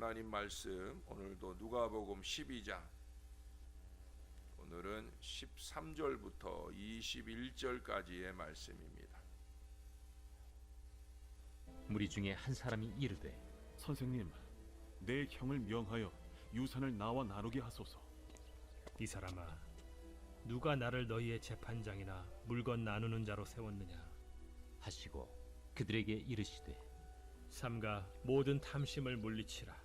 하나님 말씀 오늘도 누가복음 12장 오늘은 13절부터 21절까지의 말씀입니다. 무리 중에 한 사람이 이르되 선생님, 내 형을 명하여 유산을 나와 나누게 하소서. 이 사람아, 누가 나를 너희의 재판장이나 물건 나누는 자로 세웠느냐? 하시고 그들에게 이르시되 삼가 모든 탐심을 물리치라.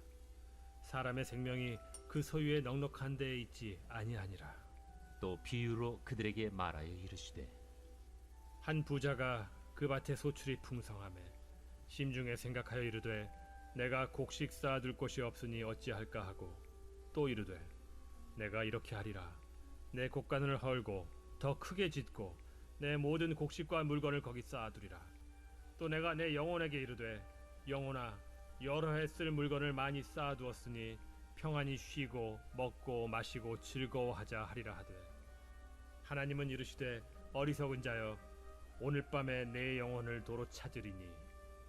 사람의 생명이 그 소유의 넉넉한 데에 있지 아니하니라. 또 비유로 그들에게 말하여 이르시되 한 부자가 그 밭에 소출이 풍성하매 심중에 생각하여 이르되 내가 곡식 쌓아둘 곳이 없으니 어찌할까 하고 또 이르되 내가 이렇게 하리라. 내 곡간을 헐고 더 크게 짓고 내 모든 곡식과 물건을 거기 쌓아두리라. 또 내가 내 영혼에게 이르되 영혼아, 여러 해 쓸 물건을 많이 쌓아두었으니 평안히 쉬고 먹고 마시고 즐거워하자 하리라 하되, 하나님은 이르시되 어리석은 자여, 오늘 밤에 내 영혼을 도로 찾으리니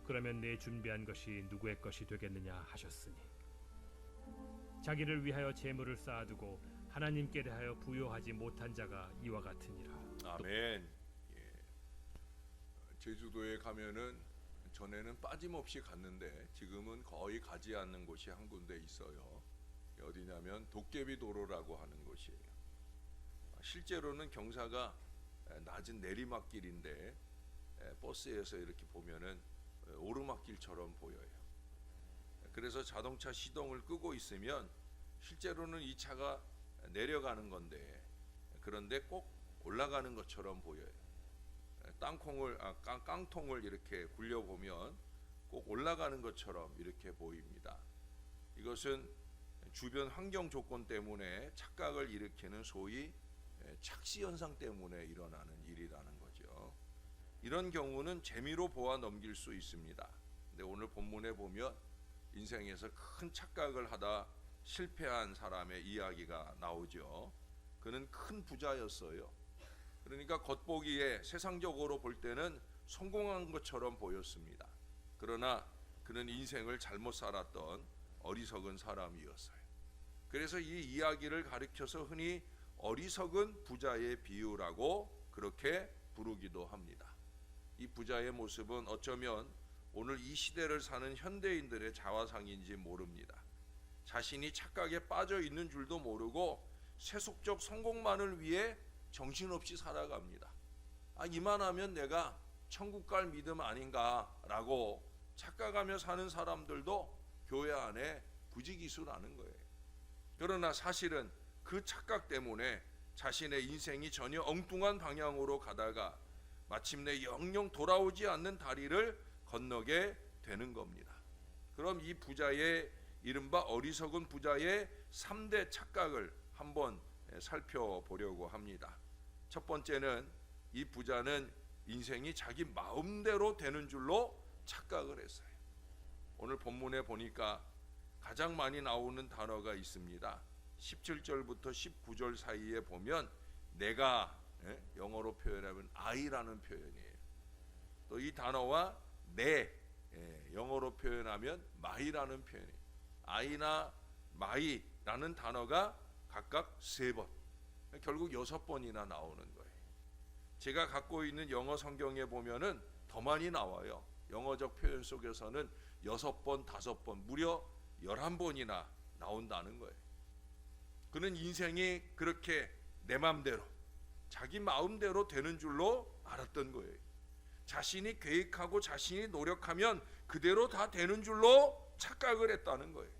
그러면 내 준비한 것이 누구의 것이 되겠느냐 하셨으니, 자기를 위하여 재물을 쌓아두고 하나님께 대하여 부요하지 못한 자가 이와 같으니라. 아멘. 제주도에 가면은 전에는 빠짐없이 갔는데 지금은 거의 가지 않는 곳이 한 군데 있어요. 어디냐면 도깨비 도로라고 하는 곳이에요. 실제로는 경사가 낮은 내리막길인데 버스에서 이렇게 보면은 오르막길처럼 보여요. 그래서 자동차 시동을 끄고 있으면 실제로는 이 차가 내려가는 건데, 그런데 꼭 올라가는 것처럼 보여요. 깡통을 이렇게 굴려보면 꼭 올라가는 것처럼 이렇게 보입니다. 이것은 주변 환경 조건 때문에 착각을 일으키는 소위 착시 현상 때문에 일어나는 일이라는 거죠. 이런 경우는 재미로 보아 넘길 수 있습니다. 근데 오늘 본문에 보면 인생에서 큰 착각을 하다 실패한 사람의 이야기가 나오죠. 그는 큰 부자였어요. 그러니까 겉보기에 세상적으로 볼 때는 성공한 것처럼 보였습니다. 그러나 그는 인생을 잘못 살았던 어리석은 사람이었어요. 그래서 이 이야기를 가리켜서 흔히 어리석은 부자의 비유라고 그렇게 부르기도 합니다. 이 부자의 모습은 어쩌면 오늘 이 시대를 사는 현대인들의 자화상인지 모릅니다. 자신이 착각에 빠져 있는 줄도 모르고 세속적 성공만을 위해 정신없이 살아갑니다. 이만하면 내가 천국 갈 믿음 아닌가라고 착각하며 사는 사람들도 교회 안에 부지기수라는 거예요. 그러나 사실은 그 착각 때문에 자신의 인생이 전혀 엉뚱한 방향으로 가다가 마침내 영영 돌아오지 않는 다리를 건너게 되는 겁니다. 그럼 이 부자의 이른바 어리석은 부자의 3대 착각을 한번 살펴보려고 합니다. 첫 번째는 이 부자는 인생이 자기 마음대로 되는 줄로 착각을 했어요. 오늘 본문에 보니까 가장 많이 나오는 단어가 있습니다. 17절부터 19절 사이에 보면 내가, 영어로 표현하면 I라는 표현이에요. 또 이 단어와 내, 영어로 표현하면 my라는 표현이에요. I나 my라는 단어가 각각 3번, 결국 6번이나 나오는 거예요. 제가 갖고 있는 영어 성경에 보면은 더 많이 나와요. 영어적 표현 속에서는 6번, 5번, 무려 11번이나 나온다는 거예요. 그는 인생이 그렇게 내 마음대로, 자기 마음대로 되는 줄로 알았던 거예요. 자신이 계획하고 자신이 노력하면 그대로 다 되는 줄로 착각을 했다는 거예요.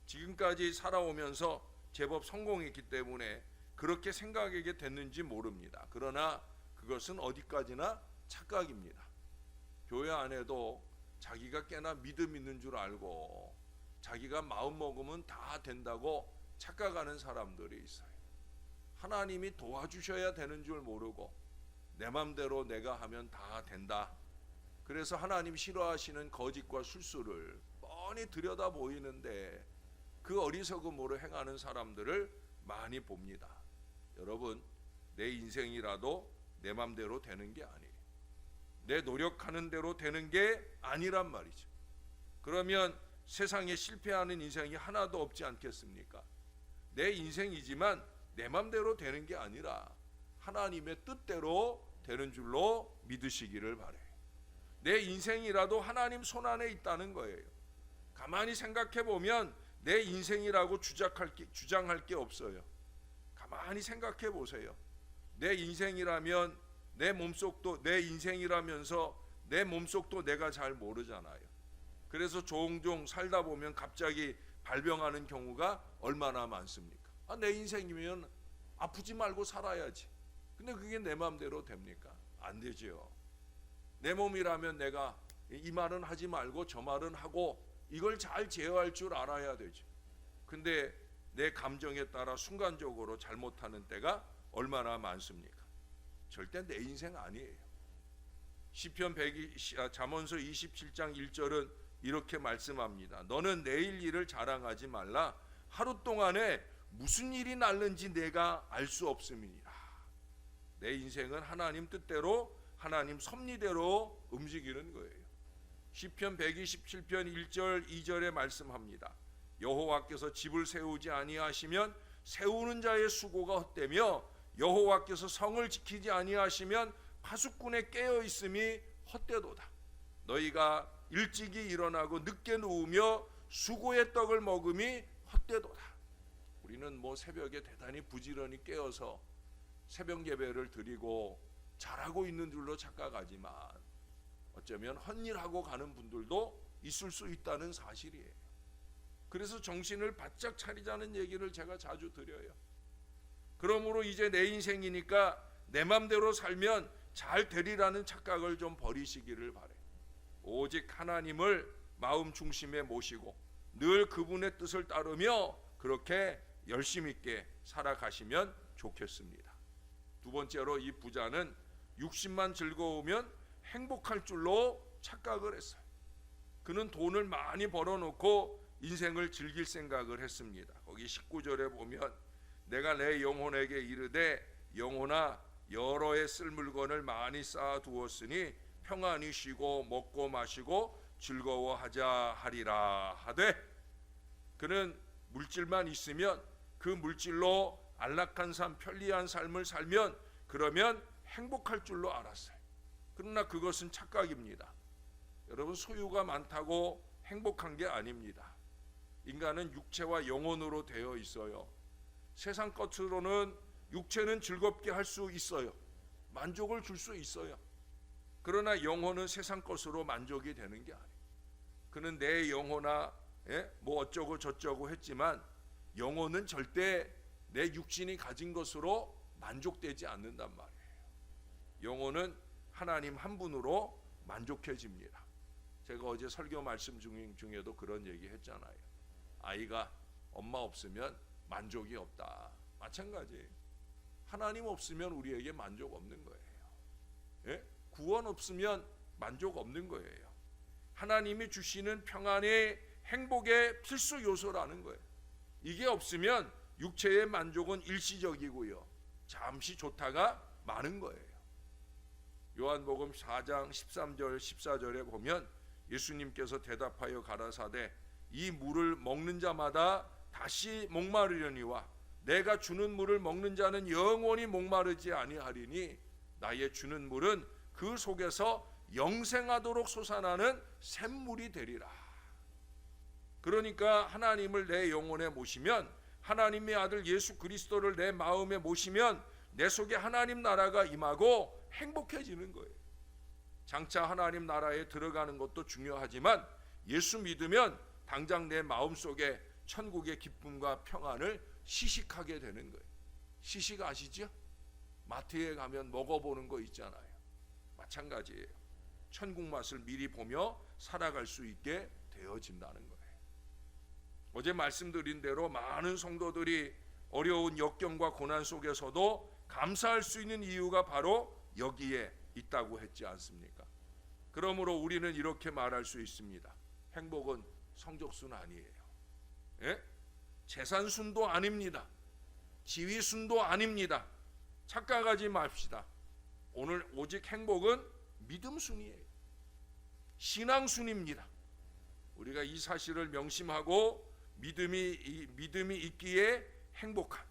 지금까지 살아오면서 제법 성공했기 때문에 그렇게 생각하게 됐는지 모릅니다. 그러나 그것은 어디까지나 착각입니다. 교회 안에도 자기가 꽤나 믿음 있는 줄 알고 자기가 마음 먹으면 다 된다고 착각하는 사람들이 있어요. 하나님이 도와주셔야 되는 줄 모르고 내 맘대로 내가 하면 다 된다. 그래서 하나님 싫어하시는 거짓과 술수를 뻔히 들여다 보이는데 그 어리석음으로 행하는 사람들을 많이 봅니다. 여러분, 내 인생이라도 내 맘대로 되는 게 아니에요. 내 노력하는 대로 되는 게 아니란 말이죠. 그러면 세상에 실패하는 인생이 하나도 없지 않겠습니까? 내 인생이지만 내 맘대로 되는 게 아니라 하나님의 뜻대로 되는 줄로 믿으시기를 바래요. 내 인생이라도 하나님 손안에 있다는 거예요. 가만히 생각해 보면 내 인생이라고 주장할 게 없어요. 가만히 생각해 보세요. 내 인생이라면 내 몸속도 내 인생이라면서 내 몸속도 내가 잘 모르잖아요. 그래서 종종 살다 보면 갑자기 발병하는 경우가 얼마나 많습니까? 내 인생이면 아프지 말고 살아야지. 근데 그게 내 마음대로 됩니까? 안 되죠. 내 몸이라면 내가 이 말은 하지 말고 저 말은 하고 이걸 잘 제어할 줄 알아야 되죠. 근데 내 감정에 따라 순간적으로 잘못하는 때가 얼마나 많습니까? 절대 내 인생 아니에요. 시편 잠언서 27장 1절은 이렇게 말씀합니다. 너는 내일 일을 자랑하지 말라. 하루 동안에 무슨 일이 날는지 내가 알 수 없음이니라. 내 인생은 하나님 뜻대로 하나님 섭리대로 움직이는 거예요. 시편 127편 1절 2절에 말씀합니다. 여호와께서 집을 세우지 아니하시면 세우는 자의 수고가 헛되며 여호와께서 성을 지키지 아니하시면 파수꾼의 깨어 있음이 헛되도다. 너희가 일찍이 일어나고 늦게 누우며 수고의 떡을 먹음이 헛되도다. 우리는 새벽에 대단히 부지런히 깨어서 새벽 예배를 드리고 잘하고 있는 줄로 착각하지만 어쩌면 헛일하고 가는 분들도 있을 수 있다는 사실이에요. 그래서 정신을 바짝 차리자는 얘기를 제가 자주 드려요. 그러므로 이제 내 인생이니까 내 맘대로 살면 잘 되리라는 착각을 좀 버리시기를 바래요. 오직 하나님을 마음 중심에 모시고 늘 그분의 뜻을 따르며 그렇게 열심 있게 살아가시면 좋겠습니다. 두 번째로 이 부자는 60만 즐거우면 행복할 줄로 착각을 했어요. 그는 돈을 많이 벌어놓고 인생을 즐길 생각을 했습니다. 거기 19절에 보면 내가 내 영혼에게 이르되 영혼아 여러 해 쓸 물건을 많이 쌓아 두었으니 평안히 쉬고 먹고 마시고 즐거워하자 하리라 하되 그는 물질만 있으면 그 물질로 안락한 삶 편리한 삶을 살면 그러면 행복할 줄로 알았어요. 그러나 그것은 착각입니다. 여러분 소유가 많다고 행복한 게 아닙니다. 인간은 육체와 영혼으로 되어 있어요. 세상 것으로는 육체는 즐겁게 할 수 있어요. 만족을 줄 수 있어요. 그러나 영혼은 세상 것으로 만족이 되는 게 아니에요. 그는 내 영혼아 어쩌고 저쩌고 했지만 영혼은 절대 내 육신이 가진 것으로 만족되지 않는단 말이에요. 영혼은 하나님 한 분으로 만족해집니다. 제가 어제 설교 말씀 중에도 그런 얘기 했잖아요. 아이가 엄마 없으면 만족이 없다. 마찬가지예요. 하나님 없으면 우리에게 만족 없는 거예요. 구원 없으면 만족 없는 거예요. 하나님이 주시는 평안의 행복의 필수 요소라는 거예요. 이게 없으면 육체의 만족은 일시적이고요. 잠시 좋다가 많은 거예요. 요한복음 4장 13절 14절에 보면 예수님께서 대답하여 가라사대 이 물을 먹는 자마다 다시 목마르려니와 내가 주는 물을 먹는 자는 영원히 목마르지 아니하리니 나의 주는 물은 그 속에서 영생하도록 솟아나는 샘물이 되리라. 그러니까 하나님을 내 영혼에 모시면 하나님의 아들 예수 그리스도를 내 마음에 모시면 내 속에 하나님 나라가 임하고 행복해지는 거예요. 장차 하나님 나라에 들어가는 것도 중요하지만 예수 믿으면 당장 내 마음속에 천국의 기쁨과 평안을 시식하게 되는 거예요. 시식 아시죠? 마트에 가면 먹어보는 거 있잖아요. 마찬가지예요. 천국 맛을 미리 보며 살아갈 수 있게 되어진다는 거예요. 어제 말씀드린 대로 많은 성도들이 어려운 역경과 고난 속에서도 감사할 수 있는 이유가 바로 여기에 있다고 했지 않습니까? 그러므로 우리는 이렇게 말할 수 있습니다. 행복은 성적순 아니에요. 재산순도 아닙니다. 지위순도 아닙니다. 착각하지 맙시다. 오늘 오직 행복은 믿음순이에요. 신앙순입니다. 우리가 이 사실을 명심하고 믿음이 있기에 행복한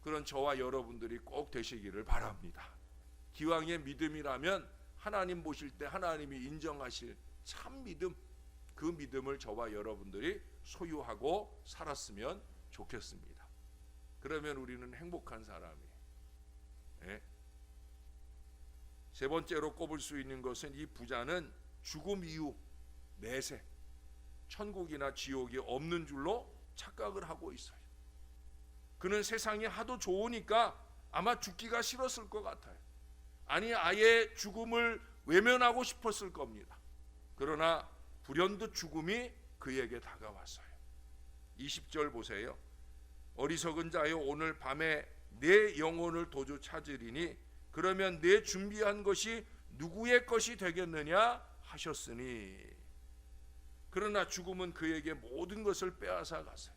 그런 저와 여러분들이 꼭 되시기를 바랍니다. 기왕의 믿음이라면 하나님 보실 때 하나님이 인정하실 참 믿음, 그 믿음을 저와 여러분들이 소유하고 살았으면 좋겠습니다. 그러면 우리는 행복한 사람이에요. 예? 세 번째로 꼽을 수 있는 것은 이 부자는 죽음 이후 내세, 천국이나 지옥이 없는 줄로 착각을 하고 있어요. 그는 세상이 하도 좋으니까 아마 죽기가 싫었을 것 같아요. 아니 아예 죽음을 외면하고 싶었을 겁니다. 그러나 불현듯 죽음이 그에게 다가왔어요. 20절 보세요. 어리석은 자여 오늘 밤에 내 영혼을 도주 찾으리니 그러면 내 준비한 것이 누구의 것이 되겠느냐 하셨으니. 그러나 죽음은 그에게 모든 것을 빼앗아 갔어요.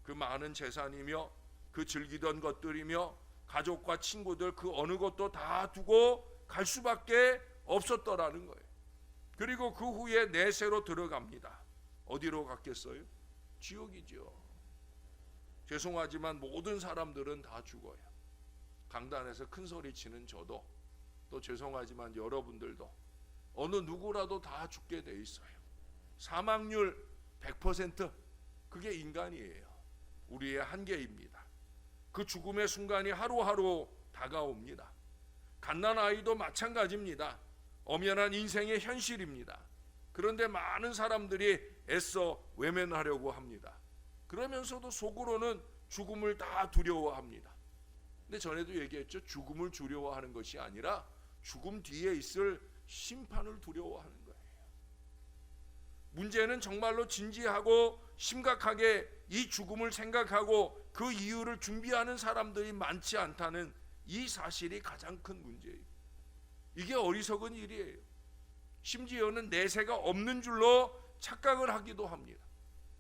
그 많은 재산이며 그 즐기던 것들이며 가족과 친구들 그 어느 것도 다 두고 갈 수밖에 없었더라는 거예요. 그리고 그 후에 내세로 들어갑니다. 어디로 갔겠어요? 지옥이죠. 죄송하지만 모든 사람들은 다 죽어요. 강단에서 큰 소리 치는 저도, 또 죄송하지만 여러분들도 어느 누구라도 다 죽게 돼 있어요. 사망률 100% 그게 인간이에요. 우리의 한계입니다. 그 죽음의 순간이 하루하루 다가옵니다. 갓난아이도 마찬가지입니다. 엄연한 인생의 현실입니다. 그런데 많은 사람들이 애써 외면하려고 합니다. 그러면서도 속으로는 죽음을 다 두려워합니다. 근데 전에도 얘기했죠. 죽음을 두려워하는 것이 아니라 죽음 뒤에 있을 심판을 두려워하는 거예요. 문제는 정말로 진지하고 심각하게 이 죽음을 생각하고 그 이유를 준비하는 사람들이 많지 않다는 이 사실이 가장 큰 문제예요. 이게 어리석은 일이에요. 심지어는 내세가 없는 줄로 착각을 하기도 합니다.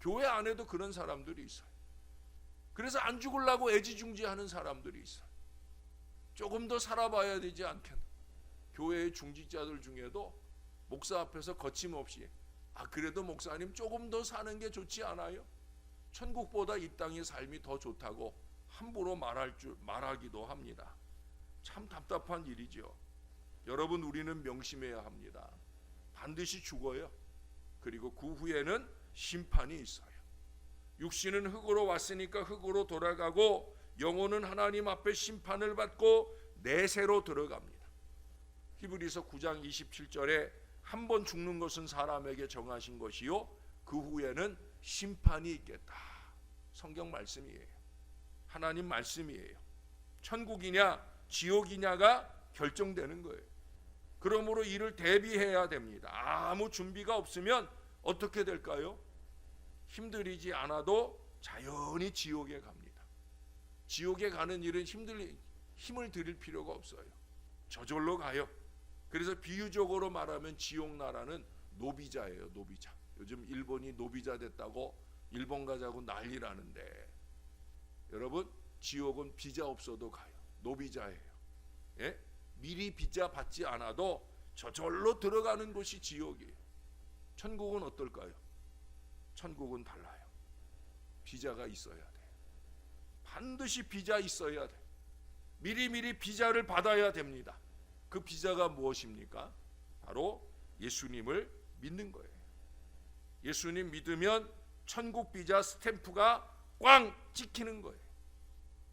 교회 안에도 그런 사람들이 있어요. 그래서 안 죽으려고 애지중지하는 사람들이 있어요. 조금 더 살아봐야 되지 않겠나. 교회의 중직자들 중에도 목사 앞에서 거침없이 그래도 목사님 조금 더 사는 게 좋지 않아요? 천국보다 이 땅의 삶이 더 좋다고 함부로 말하기도 합니다. 참 답답한 일이죠. 여러분, 우리는 명심해야 합니다. 반드시 죽어요. 그리고 그 후에는 심판이 있어요. 육신은 흙으로 왔으니까 흙으로 돌아가고 영혼은 하나님 앞에 심판을 받고 내세로 들어갑니다. 히브리서 9장 27절에 한 번 죽는 것은 사람에게 정하신 것이요 그 후에는 심판이 있겠다. 성경 말씀이에요. 하나님 말씀이에요. 천국이냐 지옥이냐가 결정되는 거예요. 그러므로 이를 대비해야 됩니다. 아무 준비가 없으면 어떻게 될까요? 힘들이지 않아도 자연히 지옥에 갑니다. 지옥에 가는 일은 힘을 들일 필요가 없어요. 저절로 가요. 그래서 비유적으로 말하면 지옥 나라는 노비자예요. 노비자. 요즘 일본이 노비자 됐다고 일본 가자고 난리라는데, 여러분, 지옥은 비자 없어도 가요. 노비자예요. 예? 미리 비자 받지 않아도 저절로 들어가는 곳이 지옥이에요. 천국은 어떨까요? 천국은 달라요. 비자가 있어야 돼. 반드시 비자 있어야 돼. 미리미리 비자를 받아야 됩니다. 그 비자가 무엇입니까? 바로 예수님을 믿는 거예요. 예수님 믿으면 천국 비자 스탬프가 꽝 찍히는 거예요.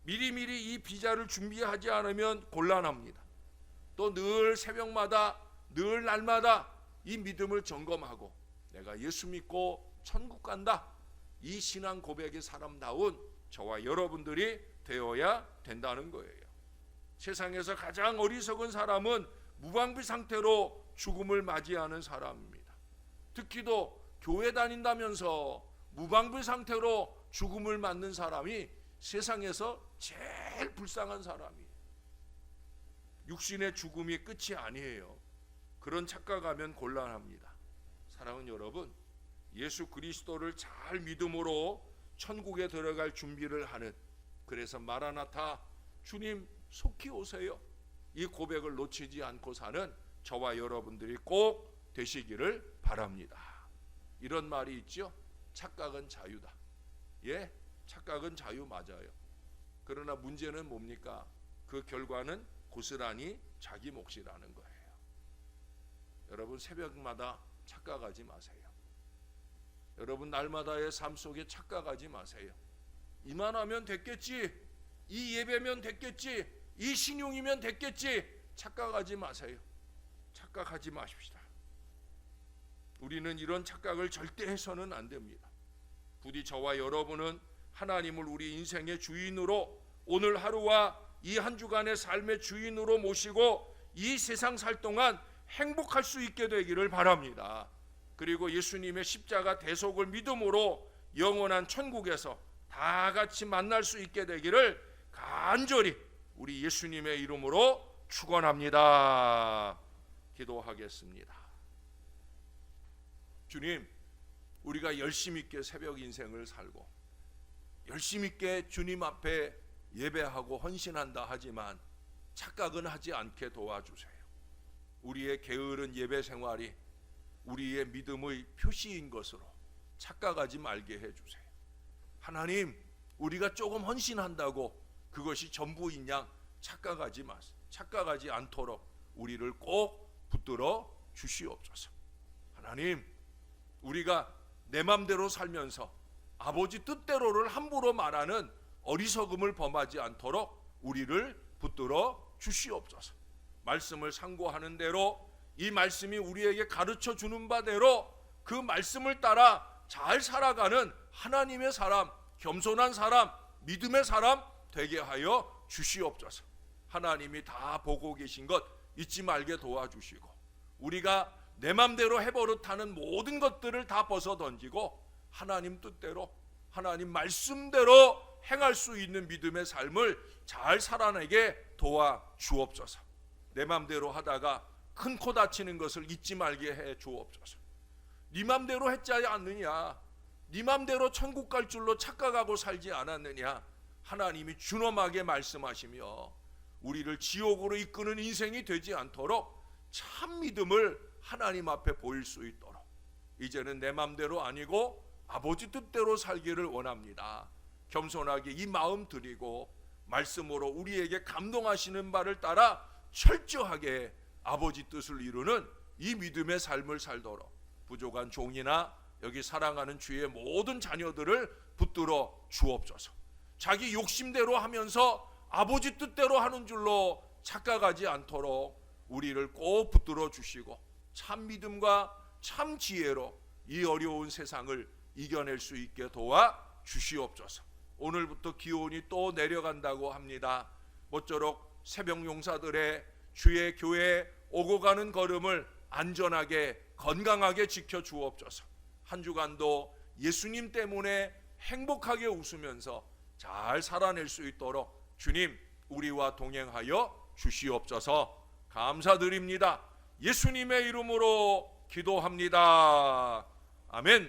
미리미리 이 비자를 준비하지 않으면 곤란합니다. 또 늘 새벽마다 늘 날마다 이 믿음을 점검하고 내가 예수 믿고 천국 간다. 이 신앙 고백의 사람다운 저와 여러분들이 되어야 된다는 거예요. 세상에서 가장 어리석은 사람은 무방비 상태로 죽음을 맞이하는 사람입니다. 특히도 교회 다닌다면서 무방비 상태로 죽음을 맞는 사람이 세상에서 제일 불쌍한 사람이에요. 육신의 죽음이 끝이 아니에요. 그런 착각하면 곤란합니다. 사랑하는 여러분, 예수 그리스도를 잘 믿음으로 천국에 들어갈 준비를 하는, 그래서 마라나타, 주님 속히 오세요, 이 고백을 놓치지 않고 사는 저와 여러분들이 꼭 되시기를 바랍니다. 이런 말이 있죠. 착각은 자유다. 예, 착각은 자유 맞아요. 그러나 문제는 뭡니까? 그 결과는 고스란히 자기 몫이라는 거예요. 여러분, 새벽마다 착각하지 마세요. 여러분, 날마다의 삶 속에 착각하지 마세요. 이만하면 됐겠지, 이 예배면 됐겠지, 이 신용이면 됐겠지, 착각하지 마세요. 착각하지 마십시다. 우리는 이런 착각을 절대 해서는 안 됩니다. 부디 저와 여러분은 하나님을 우리 인생의 주인으로, 오늘 하루와 이 한 주간의 삶의 주인으로 모시고 이 세상 살 동안 행복할 수 있게 되기를 바랍니다. 그리고 예수님의 십자가 대속을 믿음으로 영원한 천국에서 다 같이 만날 수 있게 되기를 간절히 우리 예수님의 이름으로 축원합니다. 기도하겠습니다. 주님, 우리가 열심 있게 새벽 인생을 살고 열심 있게 주님 앞에 예배하고 헌신한다 하지만 착각은 하지 않게 도와주세요. 우리의 게으른 예배 생활이 우리의 믿음의 표시인 것으로 착각하지 말게 해주세요. 하나님, 우리가 조금 헌신한다고 그것이 전부인 양 착각하지 마세요. 착각하지 않도록 우리를 꼭 붙들어 주시옵소서. 하나님, 우리가 내 맘대로 살면서 아버지 뜻대로를 함부로 말하는 어리석음을 범하지 않도록 우리를 붙들어 주시옵소서. 말씀을 상고하는 대로 이 말씀이 우리에게 가르쳐 주는 바대로 그 말씀을 따라 잘 살아가는 하나님의 사람, 겸손한 사람, 믿음의 사람 되게 하여 주시옵소서. 하나님이 다 보고 계신 것 잊지 말게 도와주시고, 우리가 내 맘대로 해버릇하는 모든 것들을 다 벗어 던지고 하나님 뜻대로, 하나님 말씀대로 행할 수 있는 믿음의 삶을 잘 살아내게 도와주옵소서. 내 맘대로 하다가 큰 코 다치는 것을 잊지 말게 해 주옵소서. 네 맘대로 했지 않느냐, 네 맘대로 천국 갈 줄로 착각하고 살지 않았느냐, 하나님이 준엄하게 말씀하시며 우리를 지옥으로 이끄는 인생이 되지 않도록 참 믿음을 하나님 앞에 보일 수 있도록 이제는 내 맘대로 아니고 아버지 뜻대로 살기를 원합니다. 겸손하게 이 마음 드리고 말씀으로 우리에게 감동하시는 바를 따라 철저하게 아버지 뜻을 이루는 이 믿음의 삶을 살도록 부족한 종이나 여기 사랑하는 주의 모든 자녀들을 붙들어 주옵소서. 자기 욕심대로 하면서 아버지 뜻대로 하는 줄로 착각하지 않도록 우리를 꼭 붙들어 주시고 참 믿음과 참 지혜로 이 어려운 세상을 이겨낼 수 있게 도와 주시옵소서. 오늘부터 기온이 또 내려간다고 합니다. 모쪼록 새벽 용사들의 주의 교회에 오고 가는 걸음을 안전하게 건강하게 지켜 주옵소서. 한 주간도 예수님 때문에 행복하게 웃으면서 잘 살아낼 수 있도록 주님 우리와 동행하여 주시옵소서. 감사드립니다. 예수님의 이름으로 기도합니다. 아멘.